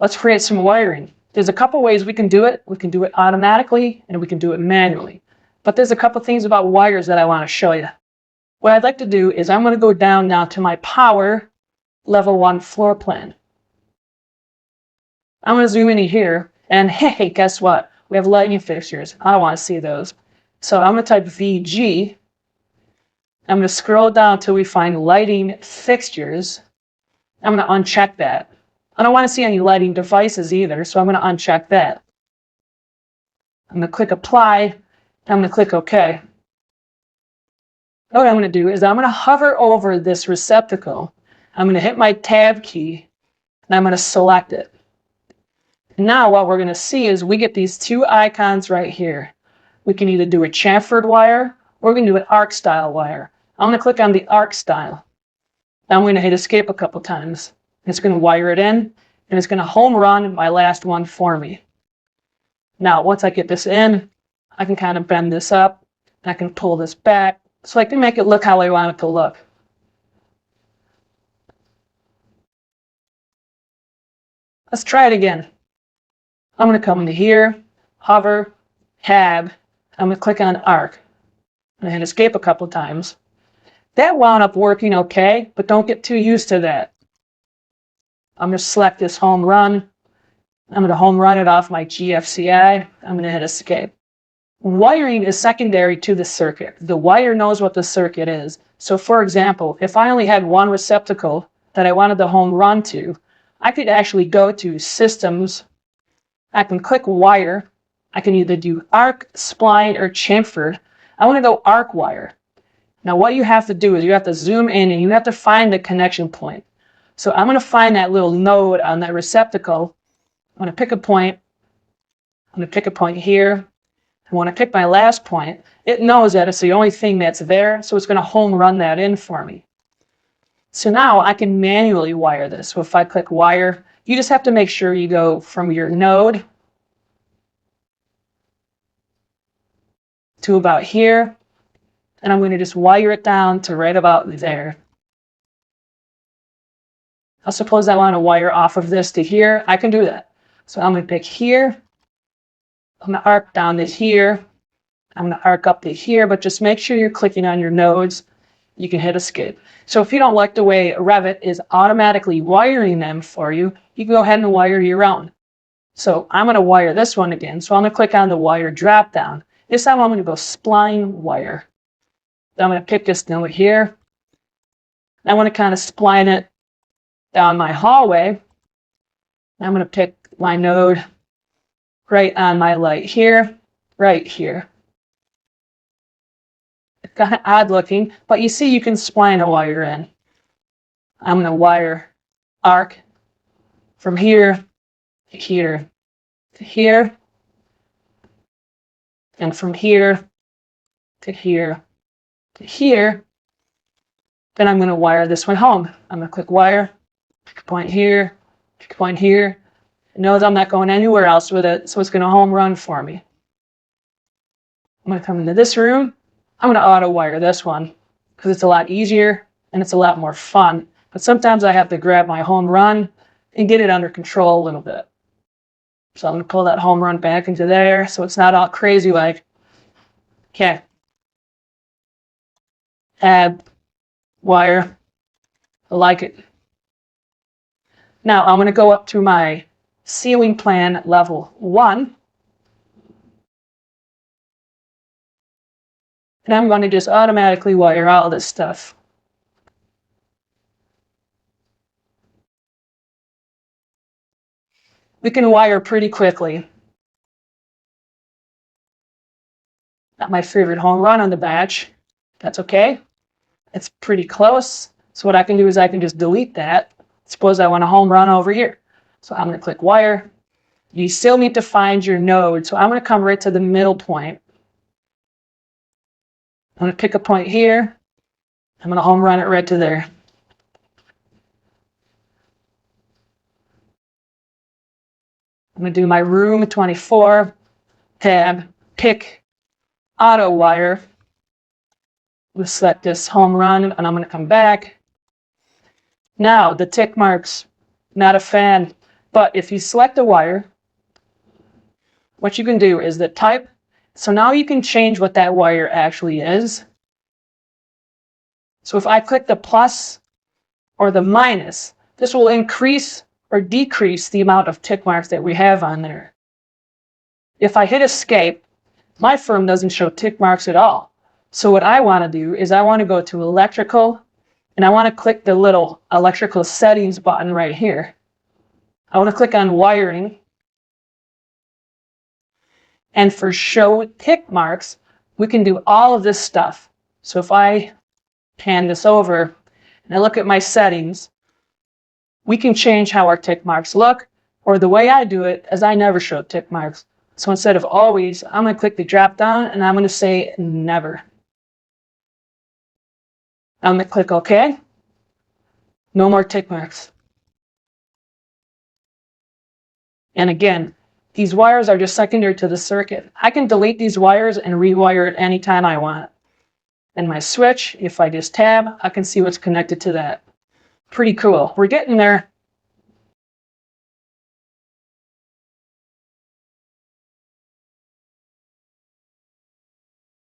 let's create some wiring. There's a couple ways we can do it. We can do it automatically and we can do it manually. But there's a couple things about wires that I want to show you. What I'd like to do is I'm going to go down now to my power level 1 floor plan. I'm going to zoom in here and hey, guess what? We have lighting fixtures. I want to see those. So I'm going to type VG. I'm going to scroll down until we find lighting fixtures. I'm going to uncheck that. I don't want to see any lighting devices either, so I'm going to uncheck that. I'm going to click apply. I'm going to click OK. What I'm going to do is I'm going to hover over this receptacle. I'm going to hit my tab key and I'm going to select it. Now what we're going to see is we get these two icons right here. We can either do a chamfered wire or we can do an arc style wire. I'm going to click on the arc style. I'm going to hit escape a couple times. It's going to wire it in and it's going to home run my last one for me. Now once I get this in, I can kind of bend this up. I can pull this back so I can make it look how I want it to look. Let's try it again. I'm going to come into here, hover, tab. I'm going to click on arc. I'm going to hit escape a couple times. That wound up working okay, but don't get too used to that. I'm going to select this home run. I'm going to home run it off my GFCI. I'm going to hit escape. Wiring is secondary to the circuit. The wire knows what the circuit is. So for example, if I only had one receptacle that I wanted the home run to, I could actually go to Systems. I can click Wire. I can either do arc, spline, or chamfer. I want to go arc wire. Now what you have to do is you have to zoom in and you have to find the connection point. So I'm going to find that little node on that receptacle. I'm going to pick a point. I'm going to pick a point here. And when I pick my last point, it knows that it's the only thing that's there, so it's going to home run that in for me. So now I can manually wire this. So if I click wire, you just have to make sure you go from your node to about here, and I'm going to just wire it down to right about there. I suppose I want to wire off of this to here. I can do that. So I'm going to pick here. I'm going to arc down to here. I'm going to arc up to here, but just make sure you're clicking on your nodes. You can hit escape. So if you don't like the way Revit is automatically wiring them for you, you can go ahead and wire your own. So I'm going to wire this one again. So I'm going to click on the wire drop down. This time I'm going to go spline wire. Then I'm going to pick this node here. I want to kind of spline it down my hallway. I'm going to pick my node right on my light here, right here. It's kind of odd looking, but you see you can spline a wire in. I'm going to wire arc from here to here to here, and from here to here to here. Then I'm going to wire this one home. I'm going to click wire, pick a point here, pick a point here. It knows I'm not going anywhere else with it, so it's going to home run for me. I'm going to come into this room. I'm going to auto wire this one because it's a lot easier and it's a lot more fun. But sometimes I have to grab my home run and get it under control a little bit. So I'm going to pull that home run back into there so it's not all crazy like. Okay. Add wire. I like it. Now I'm going to go up to my ceiling plan level 1. And I'm going to just automatically wire all this stuff. We can wire pretty quickly. Not my favorite home run on the batch. That's okay. It's pretty close. So what I can do is I can just delete that. Suppose I want a home run over here. So I'm going to click wire. You still need to find your node. So I'm going to come right to the middle point. I'm going to pick a point here. I'm going to home run it right to there. I'm going to do my room 24, tab, pick, auto wire. We'll select this home run and I'm going to come back. Now the tick marks, not a fan. But if you select a wire, what you can do is the type. So now you can change what that wire actually is. So if I click the plus or the minus, this will increase or decrease the amount of tick marks that we have on there. If I hit escape, my firm doesn't show tick marks at all. So what I want to do is I want to go to electrical, and I want to click the little electrical settings button right here. I want to click on wiring. And for show tick marks, we can do all of this stuff. So if I pan this over and I look at my settings, we can change how our tick marks look, or the way I do it is I never show tick marks. So instead of always, I'm going to click the drop down and I'm going to say never. I'm going to click OK. No more tick marks. And again, these wires are just secondary to the circuit. I can delete these wires and rewire it anytime I want. And my switch, if I just tab, I can see what's connected to that. Pretty cool. We're getting there.